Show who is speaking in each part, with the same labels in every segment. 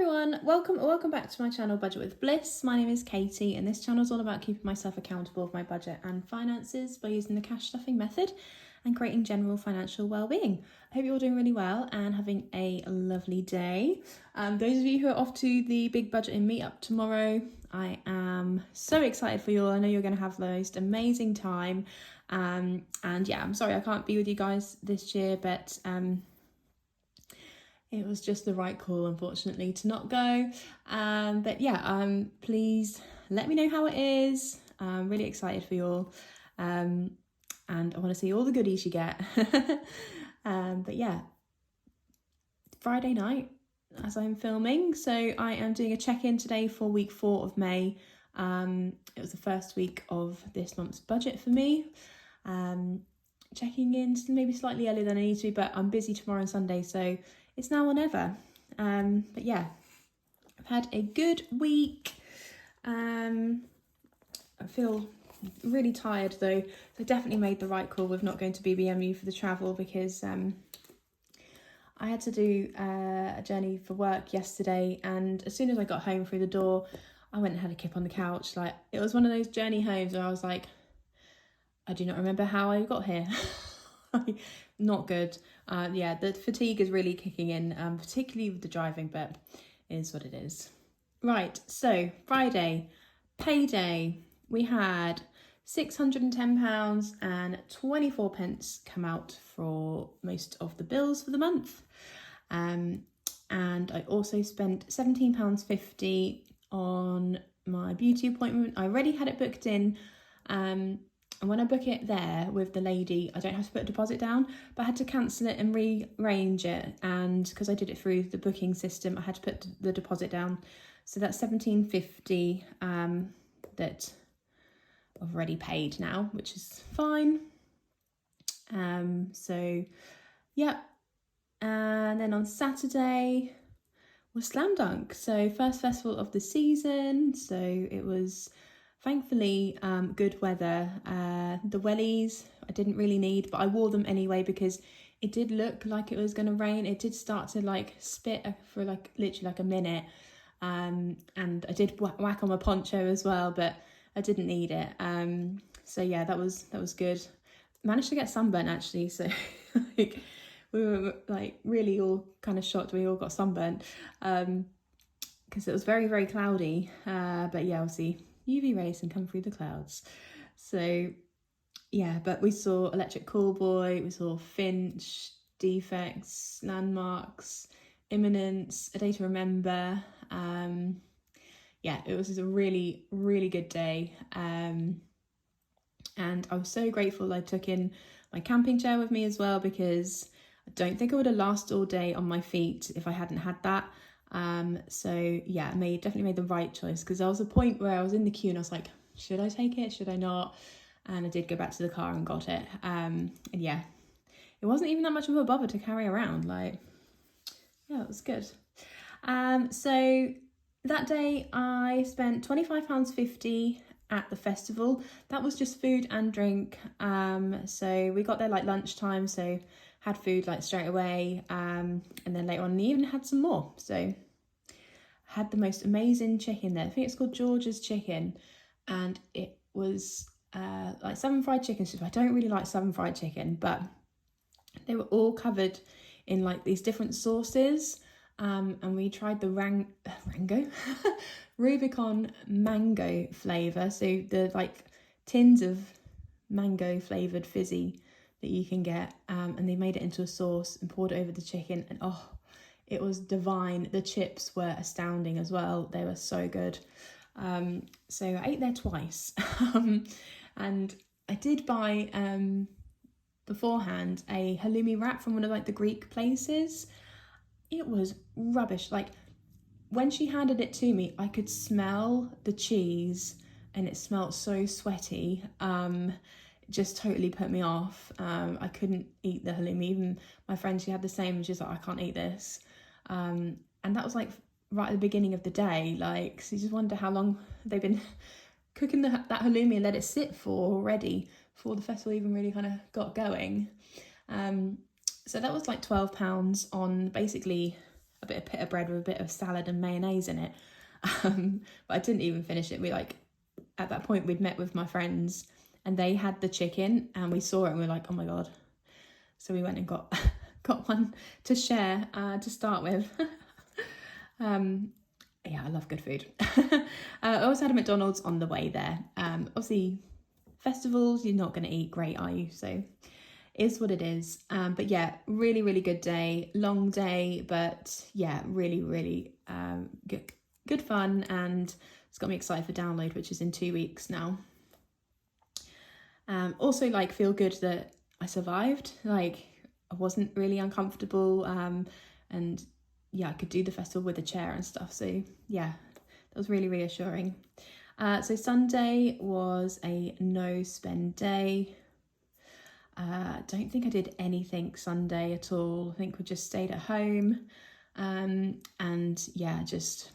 Speaker 1: everyone, welcome back to my channel Budget with Bliss. My name is Katie and this channel is all about keeping myself accountable with my budget and finances by using the cash stuffing method and creating general financial well-being. I hope you're all doing really well and having a lovely day. Those of you who are off to the big budgeting meetup tomorrow, I am so excited for you all. I know you're going to have the most amazing time. And yeah, I'm sorry I can't be with you guys this year, but it was just the right call, unfortunately, to not go. But yeah, please let me know how it is. I'm really excited for you all. And I want to see all the goodies you get. But yeah, Friday night as I'm filming. So I am doing a check-in today for week 4 of May. It was the first week of this month's budget for me. Checking in maybe slightly earlier than I need to, but I'm busy tomorrow and Sunday, so it's now or never. But yeah, I've had a good week. I feel really tired though, so I definitely made the right call with not going to BBMU for the travel because I had to do a journey for work yesterday, and as soon as I got home through the door, I went and had a kip on the couch. Like, it was one of those journey homes where I was like, I do not remember how I got here. Not good. Yeah, the fatigue is really kicking in, particularly with the driving, but it is what it is. Right, so Friday, payday. We had £610 and 24 pence come out for most of the bills for the month. And I also spent £17.50 on my beauty appointment. I already had it booked in. And when I book it there with the lady, I don't have to put a deposit down, but I had to cancel it and rearrange it. And because I did it through the booking system, I had to put the deposit down. So that's £17.50 that I've already paid now, which is fine. So yeah. And then on Saturday was Slam Dunk. So first festival of the season. So it was thankfully good weather. The wellies I didn't really need, but I wore them anyway because it did look like it was going to rain. It did start to like spit for like literally like a minute. And I did whack on my poncho as well, but I didn't need it. So yeah, that was good. Managed to get sunburnt actually, so like, we were like really all kind of shocked we all got sunburnt because it was very, very cloudy. But yeah, obviously UV rays can come through the clouds. So yeah, but we saw Electric Callboy, we saw Finch, Defects, Landmarks, Imminence, A Day to Remember. Yeah, it was just a really, really good day. And I was so grateful I took in my camping chair with me as well, because I don't think I would have lasted all day on my feet if I hadn't had that. So yeah, definitely made the right choice, because there was a point where I was in the queue and I was like, should I take it? Should I not? And I did go back to the car and got it. And yeah, it wasn't even that much of a bother to carry around. Like, yeah, it was good. So that day I spent £25.50 at the festival. That was just food and drink. So we got there like lunchtime, so had food like straight away, and then later on in the evening had some more. So had the most amazing chicken there. I think it's called George's Chicken, and it was like southern fried chicken soup. I don't really like southern fried chicken, but they were all covered in like these different sauces. And we tried the Rango Rubicon mango flavour. So the like tins of mango flavoured fizzy that you can get, and they made it into a sauce and poured it over the chicken, and oh, it was divine. The chips were astounding as well. They were so good. So I ate there twice. And I did buy beforehand a halloumi wrap from one of like the Greek places. It was rubbish. Like, when she handed it to me, I could smell the cheese and it smelled so sweaty. It just totally put me off. I couldn't eat the halloumi. Even my friend, she had the same, and she's like, I can't eat this. And that was like right at the beginning of the day. Like, so you just wonder how long they've been cooking that halloumi and let it sit for already before the festival even really kind of got going. So that was like £12 on basically a bit of pita bread with a bit of salad and mayonnaise in it. But I didn't even finish it. We at that point we'd met with my friends and they had the chicken and we saw it and we were like, oh my God. So we went and got one to share to start with. Yeah, I love good food. I also had a McDonald's on the way there. Obviously, festivals, you're not going to eat great, are you? So is what it is. But yeah, really, really good day. Long day, but yeah, really, really good fun. And it's got me excited for download, which is in 2 weeks now. Also, feel good that I survived. I wasn't really uncomfortable. And yeah, I could do the festival with a chair and stuff. So yeah, that was really reassuring. So Sunday was a no spend day. Don't think I did anything Sunday at all. I think we just stayed at home. And yeah, just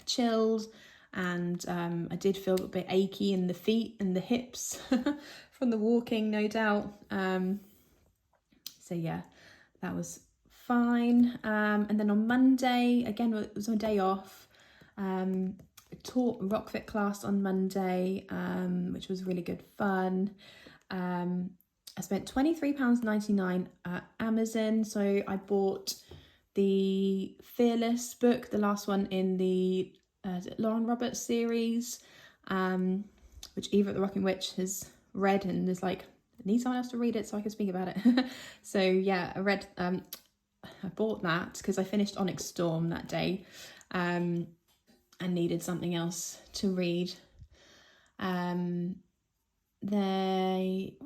Speaker 1: chilled. And I did feel a bit achy in the feet and the hips from the walking, no doubt. So yeah, that was fine. And then on Monday, again, it was my day off. Taught Rockfit class on Monday, which was really good fun. I spent £23.99 at Amazon. So I bought the Fearless book, the last one in the Lauren Roberts series, which Eva at the Rocking Witch has read and is like, I need someone else to read it so I can speak about it. So yeah, I bought that because I finished Onyx Storm that day and needed something else to read. What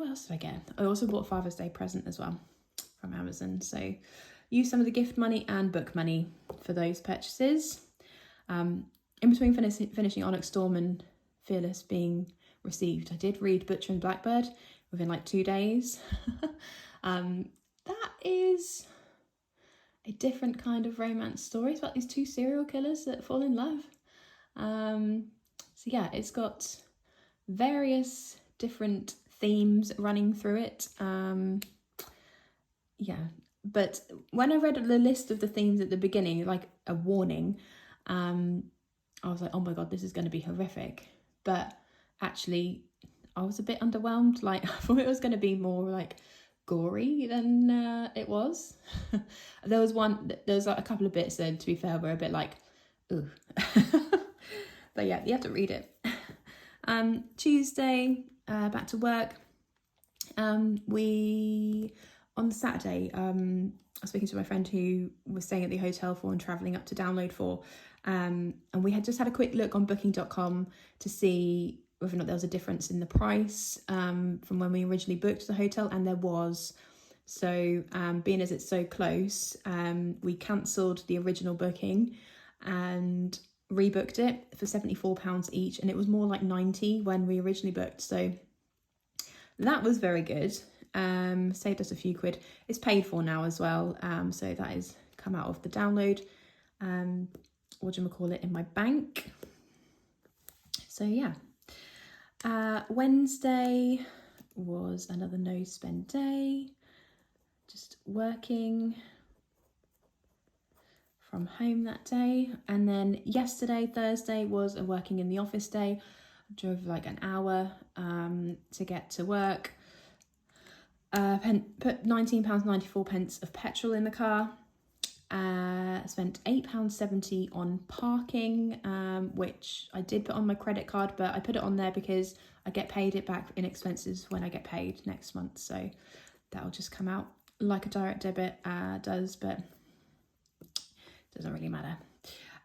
Speaker 1: else did I get? I also bought Father's Day present as well from Amazon. So use some of the gift money and book money for those purchases. In between finishing Onyx Storm and Fearless being received, I did read Butcher and Blackbird within 2 days. That is a different kind of romance story. It's about these two serial killers that fall in love. So yeah, it's got various different themes running through it. Yeah, but when I read the list of the themes at the beginning, like a warning, I was like, oh my God, this is going to be horrific. But actually, I was a bit underwhelmed. I thought it was going to be more gory than it was. There was a couple of bits that, to be fair, were a bit ooh. But yeah, you have to read it. Tuesday, back to work. On Saturday, I was speaking to my friend who was staying at the hotel for and travelling up to download for. And we had just had a quick look on booking.com to see whether or not there was a difference in the price from when we originally booked the hotel, and there was. So being as it's so close, we cancelled the original booking and rebooked it for £74 each, and it was more like 90 when we originally booked. So that was very good. Saved us a few quid. It's paid for now as well. So that is come out of the download. In my bank. So yeah. Wednesday was another no spend day. Just working from home that day. And then yesterday, Thursday, was a working in the office day. I drove an hour to get to work. Put £19.94 of petrol in the car. Spent £8.70 on parking, which I did put on my credit card, but I put it on there because I get paid it back in expenses when I get paid next month. So that'll just come out like a direct debit does, but it doesn't really matter.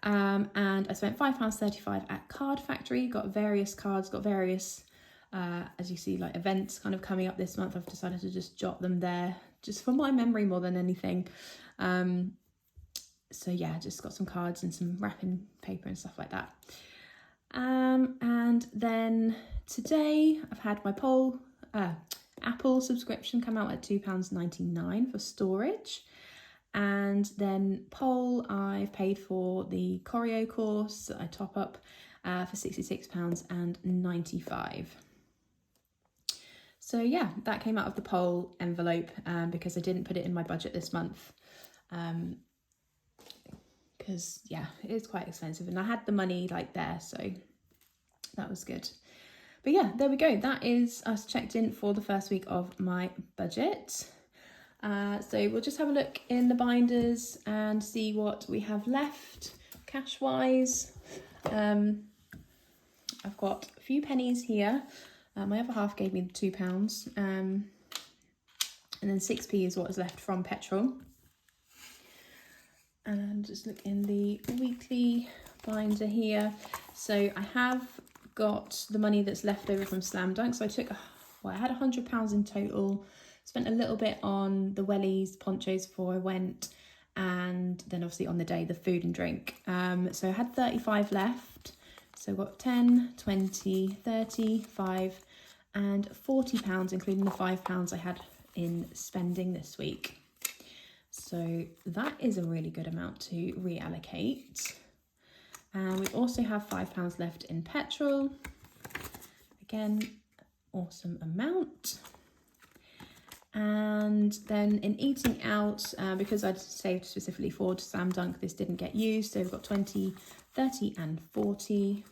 Speaker 1: And I spent £5.35 at Card Factory. Got various cards, got various as you see events kind of coming up this month. I've decided to just jot them there just for my memory more than anything. So yeah, just got some cards and some wrapping paper and stuff like that. And then today I've had my Apple subscription come out at £2.99 for storage. And then I've paid for the choreo course that I top up for £66.95. So yeah, that came out of the poll envelope because I didn't put it in my budget this month. because yeah, it is quite expensive, and I had the money like there, so that was good. But yeah, there we go. That is us checked in for the first week of my budget. So we'll just have a look in the binders and see what we have left cash wise. I've got a few pennies here. My other half gave me the £2, and then 6p is what is left from petrol. And just look in the weekly binder here. So I have got the money that's left over from Slam Dunk. So I took, well, I had £100 in total. Spent a little bit on the wellies, ponchos before I went, and then obviously on the day, the food and drink. So I had 35 left. So I've got 10, 20, 30, 5 and £40, including the £5 I had in spending this week. So that is a really good amount to reallocate. And we also have £5 left in petrol. Again, awesome amount. And then in eating out, because I'd saved specifically for Slam Dunk, this didn't get used. So we've got 20, 30 and 40.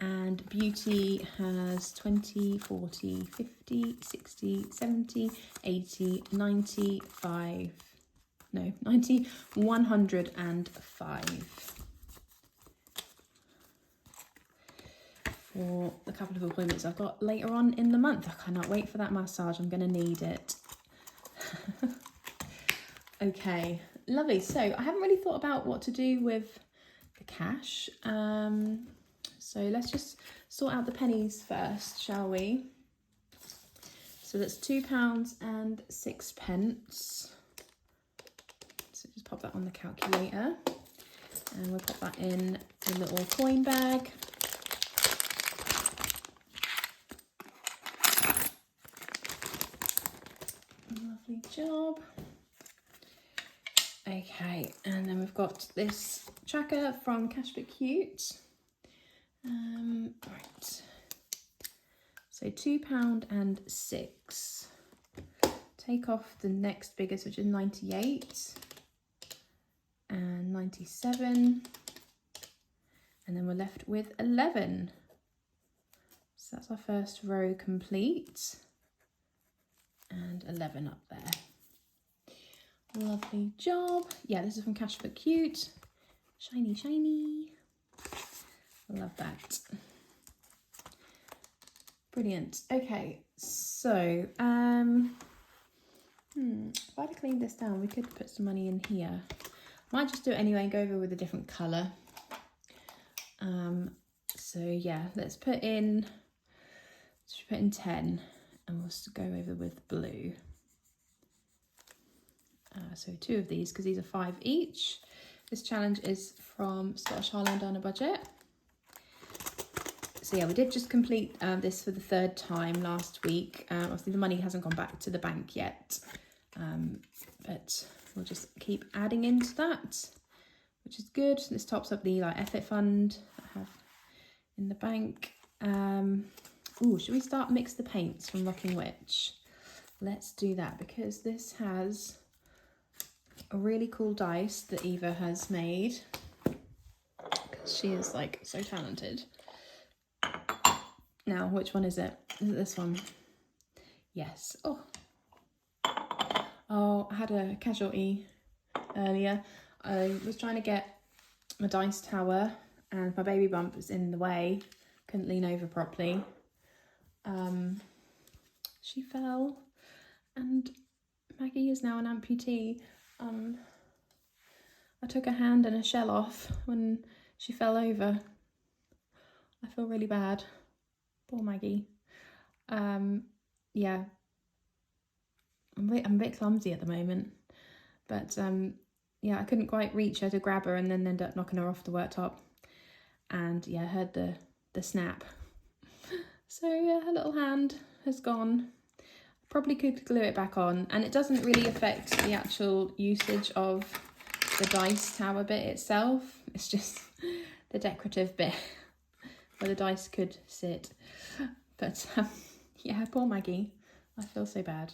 Speaker 1: And beauty has 20, 40, 50, 60, 70, 80, 95, no, 90, 105. For the couple of appointments I've got later on in the month. I cannot wait for that massage. I'm going to need it. Okay, lovely. So I haven't really thought about what to do with the cash. So let's just sort out the pennies first, shall we? So that's £2 and 6p. So just pop that on the calculator. And we'll pop that in a little coin bag. Lovely job. Okay, and then we've got this tracker from Cash But Cute. Right, so £2 and 6. Take off the next biggest, which is 98 and 97, and then we're left with 11. So that's our first row complete, and 11 up there. Lovely job. Yeah, this is from Cash But Cute. Shiny, shiny. Love that. Brilliant. Okay, so if I had cleaned this down, we could put some money in here. Might just do it anyway and go over with a different colour. So yeah, let's put in 10 and we'll go over with blue. So 2 of these, because these are 5 each. This challenge is from Scottish Highland on a budget. So yeah, we did just complete this for the 3rd time last week. Obviously the money hasn't gone back to the bank yet, but we'll just keep adding into that, which is good. This tops up the effort fund I have in the bank. Ooh, should we start mix the paints from Rocking Witch? Let's do that, because this has a really cool dice that Eva has made. She is like so talented. Now, which one is it? Is it this one? Yes. Oh, I had a casualty earlier. I was trying to get my dice tower and my baby bump was in the way. Couldn't lean over properly. She fell and Maggie is now an amputee. I took her hand and a shell off when she fell over. I feel really bad. Poor Maggie. Yeah, I'm a bit clumsy at the moment, but yeah, I couldn't quite reach her to grab her and then end up knocking her off the worktop, and yeah, I heard the snap. So yeah, her little hand has gone. Probably could glue it back on, and it doesn't really affect the actual usage of the dice tower bit itself. It's just the decorative bit where the dice could sit. But yeah, poor Maggie. I feel so bad.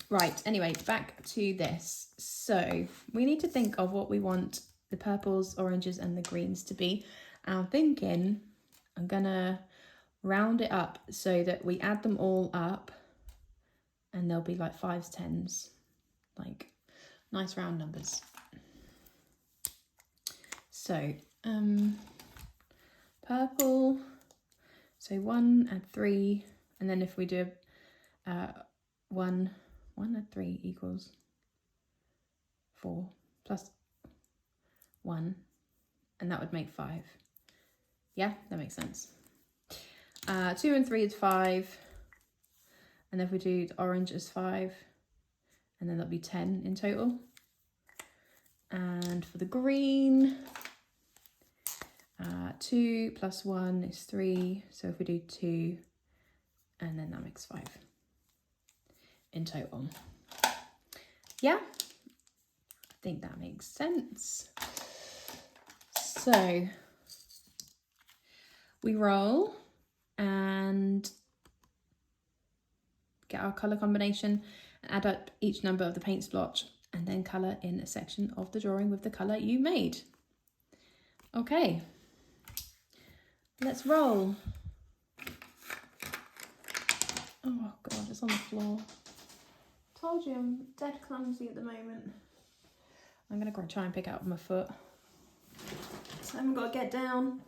Speaker 1: Right, anyway, back to this. So we need to think of what we want the purples, oranges and the greens to be. And I'm thinking I'm gonna round it up so that we add them all up and there'll be like 5s, 10s, like nice round numbers. So purple, so 1 and 3, and then if we do 1 and 3 equals 4 plus 1, and that would make 5. Yeah, that makes sense. 2 and 3 is 5, and then if we do the orange as 5, and then that'll be 10 in total. And for the green, 2 plus 1 is 3, so if we do 2, and then that makes 5 in total. Yeah, I think that makes sense. So we roll and get our colour combination and add up each number of the paint splotch and then colour in a section of the drawing with the colour you made. Okay, let's roll. Oh God, it's on the floor. Told you I'm dead clumsy at the moment. I'm gonna try and pick it up with my foot. So I haven't got to get down.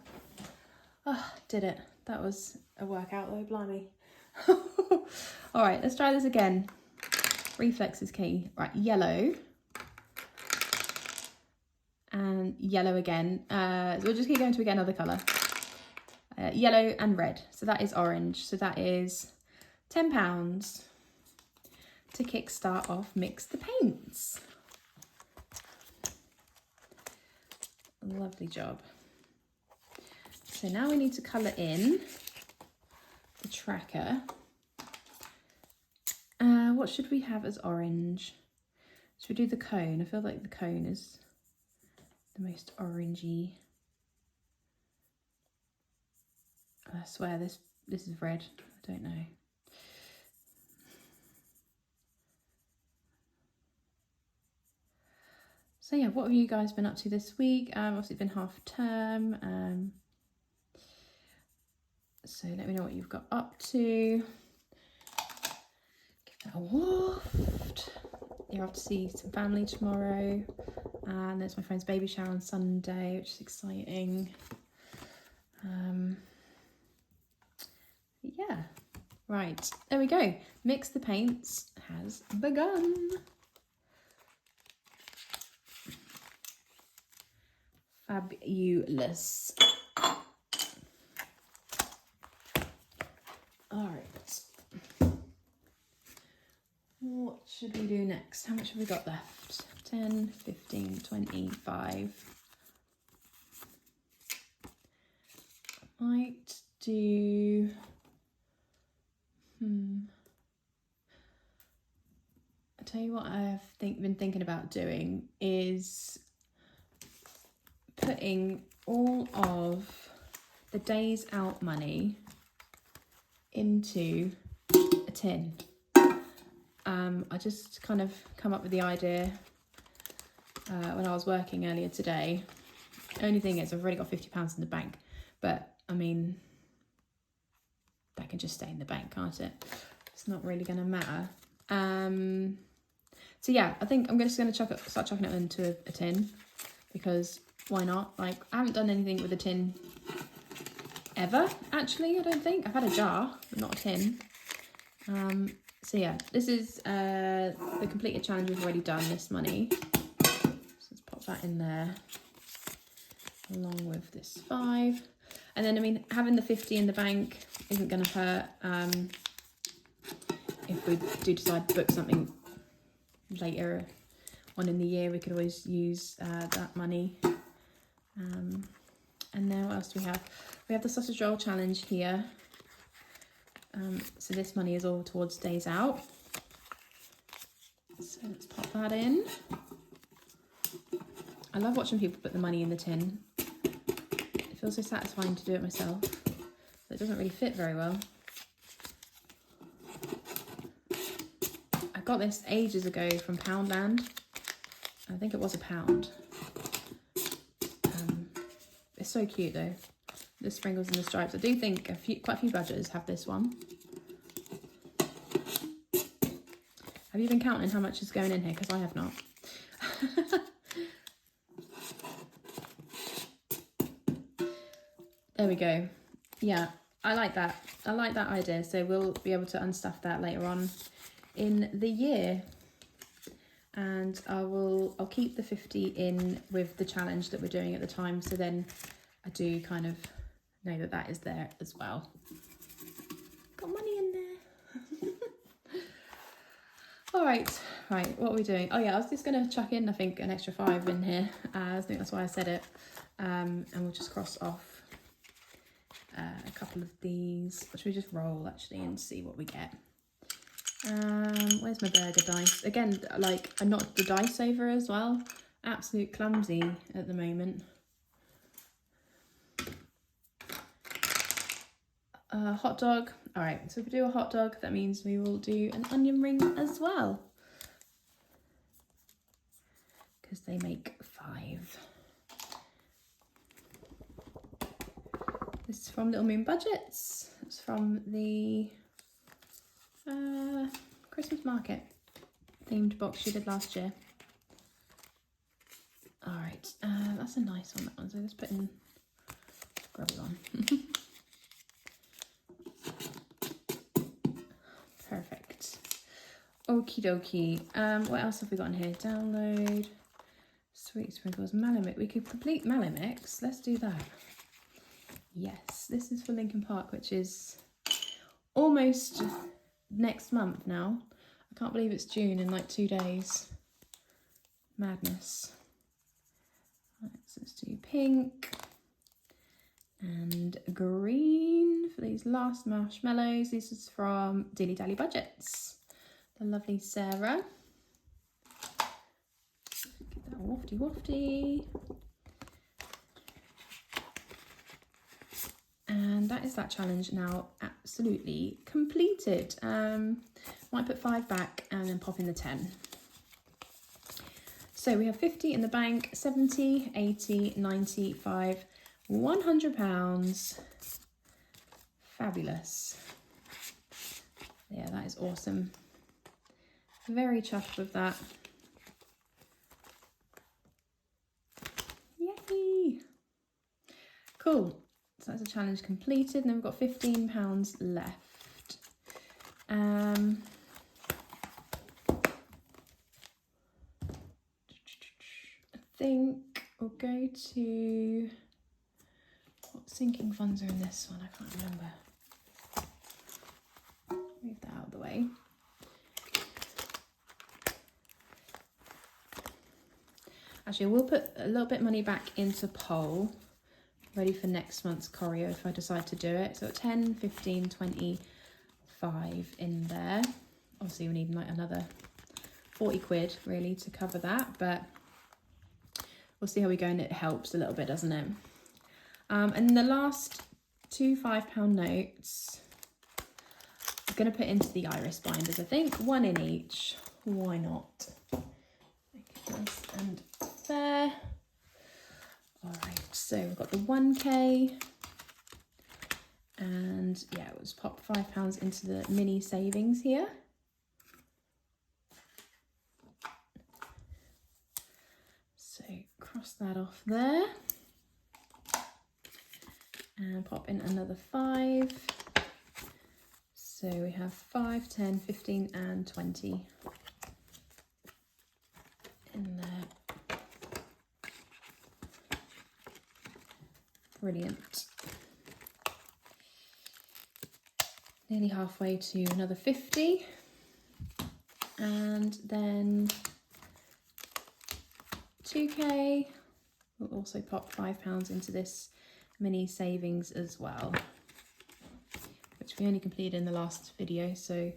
Speaker 1: Oh, did it. That was a workout though, blimey. All right, let's try this again. Reflex is key. Right, yellow. And yellow again. So we'll just keep going to get another colour. Yellow and red. So that is orange. So that is £10 to kickstart off Mix the Paints. Lovely job. So now we need to colour in the tracker. What should we have as orange? Should we do the cone? I feel like the cone is the most orangey. I swear this is red. I don't know. So yeah, what have you guys been up to this week? Obviously it's been half term. So let me know what you've got up to. Give that a waft. You're off to see some family tomorrow. And there's my friend's baby shower on Sunday, which is exciting. Yeah, right, there we go. Mix the Paints has begun. Fabulous. All right. What should we do next? How much have we got left? 10, 15, 25. Might do... I'll tell you what I've been thinking about doing is putting all of the days out money into a tin. I just kind of come up with the idea when I was working earlier today. Only thing is I've already got £50 in the bank, but I mean, that can just stay in the bank, can't it? It's not really going to matter. So yeah, I think I'm just going to start chucking it into a tin, because why not? Like, I haven't done anything with a tin ever, actually, I don't think. I've had a jar, but not a tin. So yeah, this is the completed challenge we've already done, this money. So let's pop that in there, along with this 5. And then, I mean, having the 50 in the bank isn't going to hurt. If we do decide to book something later on in the year, we could always use that money. And then what else do we have? We have the sausage roll challenge here. So this money is all towards days out. So let's pop that in. I love watching people put the money in the tin. It feels so satisfying to do it myself, but it doesn't really fit very well. I got this ages ago from Poundland. I think it was £1. It's so cute though. The sprinkles and the stripes. I do think quite a few budgets have this one. Have you been counting how much is going in here? Because I have not. There we go. Yeah, I like that. I like that idea. So we'll be able to unstuff that later on in the year. And I'll keep the 50 in with the challenge that we're doing at the time. So then I do kind of know that that is there as well. Got money in there. All right, what are we doing? Oh yeah, I was just gonna chuck in, I think, an extra 5 in here. I think that's why I said it. And we'll just cross off a couple of these. Should we just roll actually and see what we get? Where's my burger dice? Again, like, I knocked the dice over as well. Absolute clumsy at the moment. Hot dog. All right, so if we do a hot dog, that means we will do an onion ring as well, because they make 5. This is from Little Moon Budgets. It's from the Christmas market themed box she did last year. All right, that's a nice one, that one. So let's put in Grubble on. Perfect. Okie dokie. What else have we got in here? Download Sweet Sprinkles Mallow Mix. We could complete Mallow Mix. Let's do that. Yes, this is for Lincoln Park, which is almost next month now. I can't believe it's June in like 2 days. Madness. Right, so let's do pink and green for these last marshmallows. This is from Dilly Dally Budgets, the lovely Sarah. Get that wafty wafty. And that is that challenge now absolutely completed. Might put 5 back and then pop in the 10. So we have 50 in the bank, 70, 80, 95, £100. Fabulous. Yeah, that is awesome. Very chuffed with that. Yay! Cool. So that's a challenge completed, and then we've got £15 left. I think we'll go to, what sinking funds are in this one? I can't remember. Move that out of the way. Actually, we'll put a little bit of money back into poll, ready for next month's choreo if I decide to do it. So 10, 15, 25 in there. Obviously we need like another 40 quid really to cover that, but we'll see how we go, and it helps a little bit, doesn't it? And the last 2 £5 notes I'm going to put into the iris binders, I think. 1 in each. Why not? Make it nice and fair. Alright, so we've got the 1k, and yeah, let's pop £5 into the mini savings here. So cross that off there, and pop in another 5. So we have 5, 10, 15 and 20 in there. Brilliant. Nearly halfway to another 50. And then 2k. We'll also pop £5 into this mini savings as well, which we only completed in the last video, so we're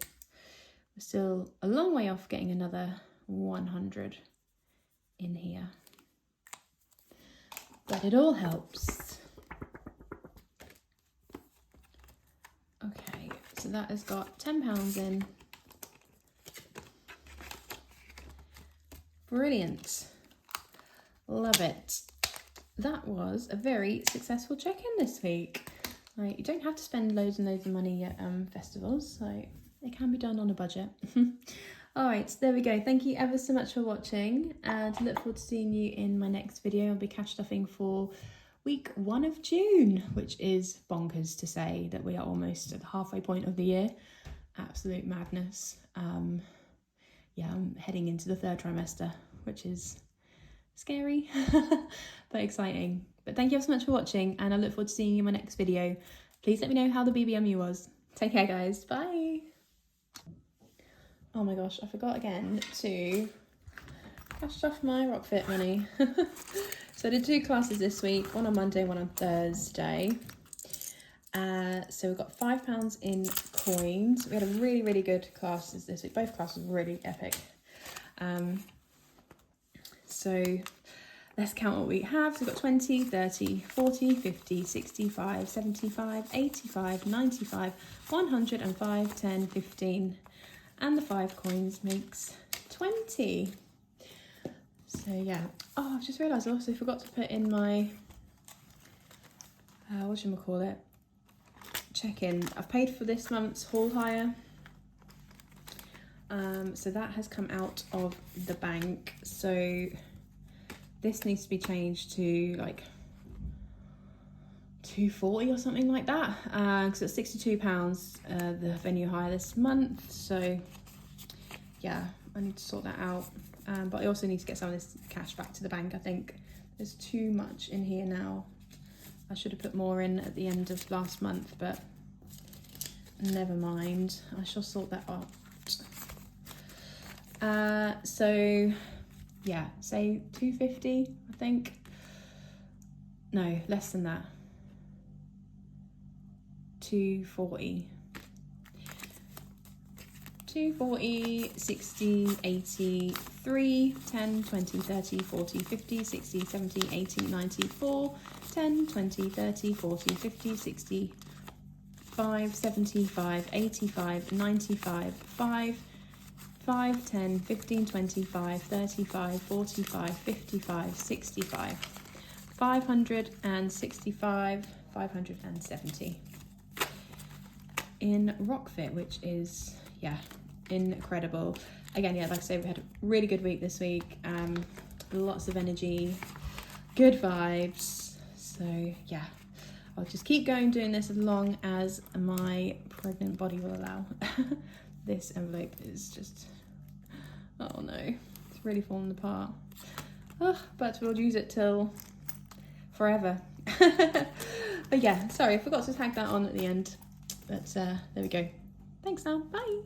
Speaker 1: still a long way off getting another 100 in here. But it all helps. Okay, so that has got £10 in. Brilliant. Love it. That was a very successful check-in this week. Right, you don't have to spend loads and loads of money at festivals, so it can be done on a budget. All right, there we go. Thank you ever so much for watching, and look forward to seeing you in my next video. I'll be cash stuffing for week 1 of June, which is bonkers to say that we are almost at the halfway point of the year. Absolute madness. Yeah, I'm heading into the 3rd trimester, which is scary, but exciting. But thank you ever so much for watching, and I look forward to seeing you in my next video. Please let me know how the BBMU was. Take care, guys. Bye. Oh my gosh, I forgot again to cash off my Rockfit money. So I did 2 classes this week, one on Monday, one on Thursday. So we've got £5 in coins. We had a really good classes this week. Both classes were really epic. So let's count what we have. So we've got 20, 30, 40, 50, 65, 75, 85, 95, 105, 10, 15. And the 5 coins makes 20. So yeah. Oh, I've just realised I also forgot to put in my, whatchamacallit, check-in. I've paid for this month's hall hire. So that has come out of the bank. So this needs to be changed to like 240 or something like that, because it's £62 the venue hire this month. So yeah, I need to sort that out, but I also need to get some of this cash back to the bank. I think there's too much in here now. I should have put more in at the end of last month, but never mind, I shall sort that out. So yeah, say 250, I think. No, less than that. 240. 240, 60, 80, 3, 10, 20, 30, 40, 50, 60, 70, 80, 94, 10, 20, 30, 40, 50, 60, 5, 75, 85, 95, 5, 5, 10, 15, 25, 35, 45, 55, 65, 565, 570 in Rockfit, which is, yeah, incredible. Again, yeah, like I say, we had a really good week this week. Lots of energy, good vibes. So yeah, I'll just keep going doing this as long as my pregnant body will allow. This envelope is just, oh no, it's really fallen apart. Oh, but we'll use it till forever. But yeah, sorry, I forgot to tag that on at the end. But there we go. Thanks now, bye.